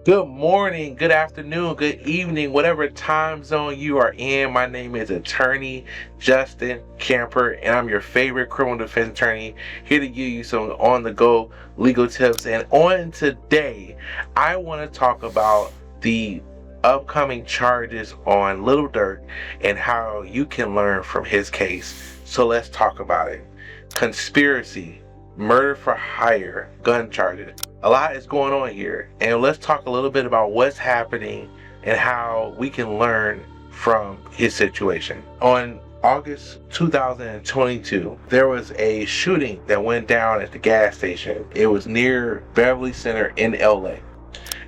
Good morning, good afternoon, good evening, whatever time zone you are in. My name is Attorney Justin Camper, and I'm your favorite criminal defense attorney, here to give you some on-the-go legal tips. And on today, I want to talk about the upcoming charges on Lil Durk and how you can learn from his case. So let's talk about it. Conspiracy, murder for hire, gun charges. A lot is going on here, and let's talk a little bit about what's happening and how we can learn from his situation. On August 2022, there was a shooting that went down at the gas station. It was near Beverly Center in LA.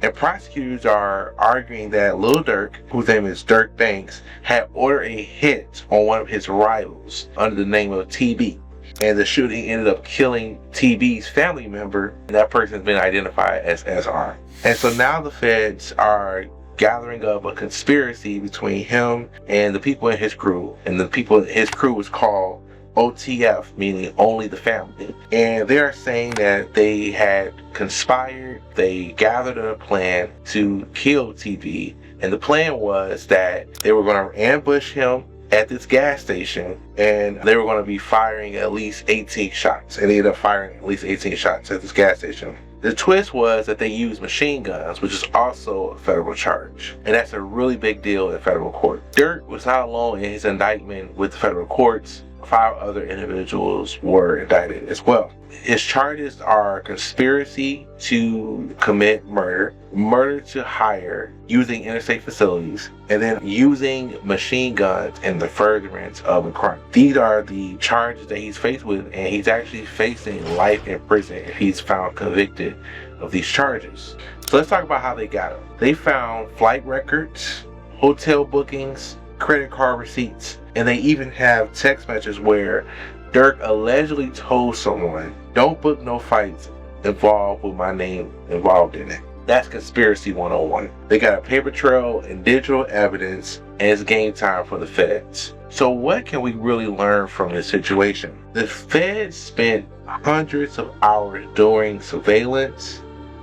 And prosecutors are arguing that Lil Durk, whose name is Dirk Banks, had ordered a hit on one of his rivals under the name of TB. And the shooting ended up killing TB's family member, and that person has been identified as SR. And so now the feds are gathering up a conspiracy between him and the people in his crew. And the people in his crew was called OTF, meaning only the family. And they're saying that they had conspired, they gathered a plan to kill TB. And the plan was that they were going to ambush him at this gas station, and they were going to be firing at least 18 shots. And they ended up firing at least 18 shots at this gas station. The twist was that they used machine guns, which is also a federal charge. And that's a really big deal in federal court. Durk was not alone in his indictment with the federal courts. 5 other individuals were indicted as well. His charges are conspiracy to commit murder, murder to hire using interstate facilities, and then using machine guns in the furtherance of a crime. These are the charges that he's faced with, and he's actually facing life in prison if he's found convicted of these charges. So let's talk about how they got him. They found flight records, hotel bookings, credit card receipts, and they even have text messages where Durk allegedly told someone, "Don't book no fights involved with my name involved in it." That's conspiracy 101. They got a paper trail and digital evidence, and it's game time for the feds. So what can we really learn from this situation? The feds spent hundreds of hours doing surveillance,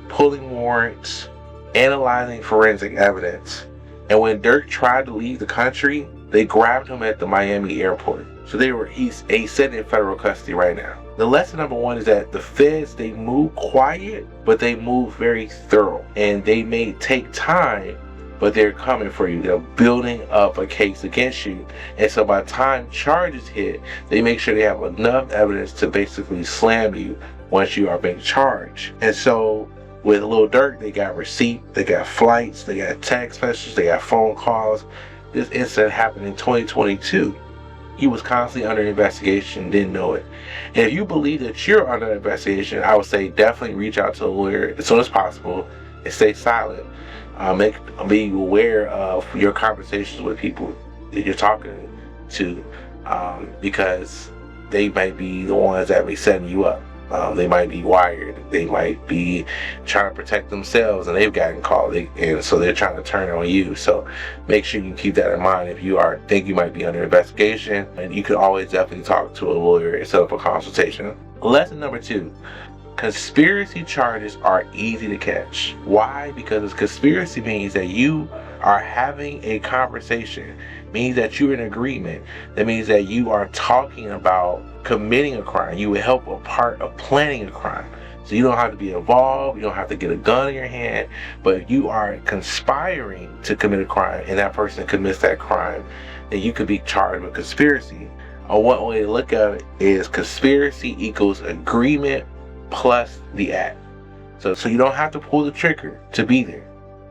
pulling warrants, analyzing forensic evidence. And when Durk tried to leave the country, they grabbed him at the Miami airport. So he's sitting in federal custody right now. The lesson number 1 is that the feds, they move quiet, but they move very thorough. And they may take time, but they're coming for you. They're building up a case against you. And so by the time charges hit, they make sure they have enough evidence to basically slam you once you are being charged. And so with Lil Durk, they got receipts, they got flights, they got text messages, they got phone calls. This incident happened in 2022. He was constantly under investigation, didn't know it. And if you believe that you're under investigation, I would say definitely reach out to a lawyer as soon as possible and stay silent. Be aware of your conversations with people that you're talking to, because they might be the ones that be setting you up. They might be wired. They might be trying to protect themselves, and they've gotten called, and so they're trying to turn on you. So make sure you keep that in mind if you think you might be under investigation. And you can always definitely talk to a lawyer and set up a consultation. Lesson number 2. Conspiracy charges are easy to catch. Why? Because conspiracy means that you are having a conversation, means that you're in agreement. That means that you are talking about committing a crime. You will help a part of planning a crime. So you don't have to be involved, you don't have to get a gun in your hand, but you are conspiring to commit a crime, and that person commits that crime, then you could be charged with conspiracy. One way to look at it is conspiracy equals agreement plus the act. So you don't have to pull the trigger to be there.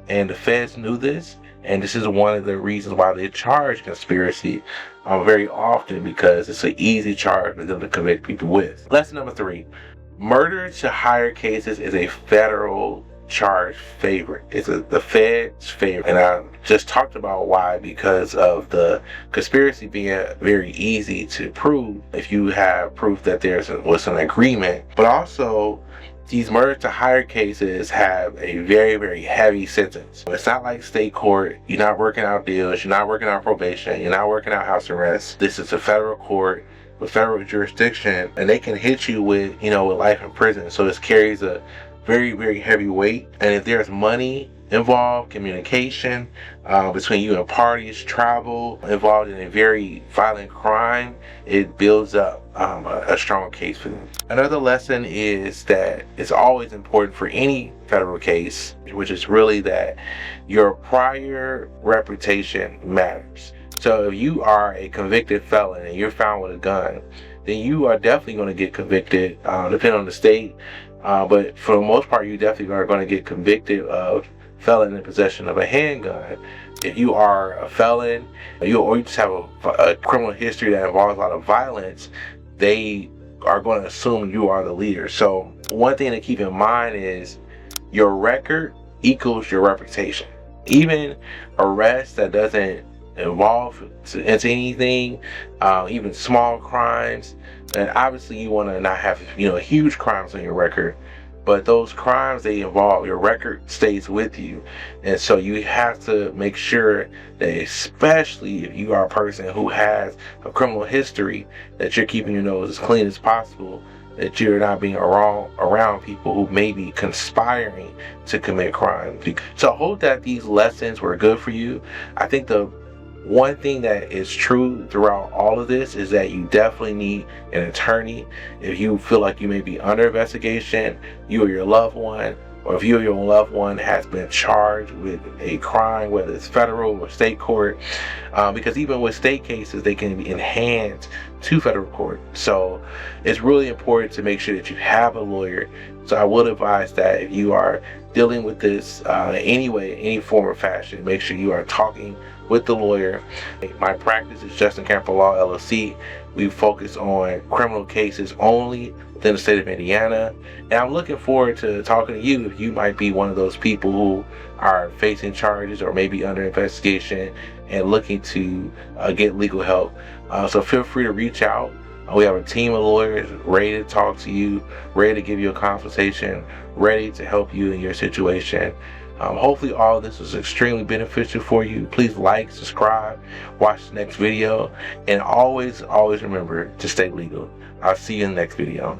And the feds knew this, and this is one of the reasons why they charge conspiracy very often, because it's an easy charge for them to convict people with. Lesson number 3. Murder to hire cases is a federal charge favorite. It's the feds' favorite. And I just talked about why, because of the conspiracy being very easy to prove if you have proof that there was an agreement. But also, these murder to hire cases have a very, very heavy sentence. It's not like state court. You're not working out deals. You're not working out probation. You're not working out house arrest. This is a federal court with federal jurisdiction, and they can hit you with life in prison. So this carries a very, very heavy weight. And if there's money involved, communication between you and parties, travel, involved in a very violent crime, it builds up a stronger case for them. Another lesson is that it's always important for any federal case, which is really that your prior reputation matters. So if you are a convicted felon and you're found with a gun, then you are definitely going to get convicted, depending on the state. But for the most part, you definitely are going to get convicted of felon in possession of a handgun. If you are a felon, or you just have a criminal history that involves a lot of violence, they are going to assume you are the leader. So one thing to keep in mind is your record equals your reputation. Even arrest that doesn't involve into anything, even small crimes, and obviously you want to not have huge crimes on your record, but those crimes, they involve, your record stays with you. And so you have to make sure that, especially if you are a person who has a criminal history, that you're keeping your nose as clean as possible, that you're not being around people who may be conspiring to commit crime. So I hope that these lessons were good for you. I think the one thing that is true throughout all of this is that you definitely need an attorney if you feel like you may be under investigation, you or your loved one, or if you or your loved one has been charged with a crime, whether it's federal or state court, because even with state cases, they can be enhanced to federal court. So it's really important to make sure that you have a lawyer. So I would advise that if you are dealing with this any way, any form or fashion, make sure you are talking with the lawyer. My practice is Justin Camper Law LLC. We focus on criminal cases only within the state of Indiana. And I'm looking forward to talking to you if you might be one of those people who are facing charges or maybe under investigation and looking to get legal help. So feel free to reach out. We have a team of lawyers ready to talk to you, ready to give you a consultation, ready to help you in your situation. Hopefully all of this was extremely beneficial for you. Please like, subscribe, watch the next video, and always remember to stay legal. I'll see you in the next video.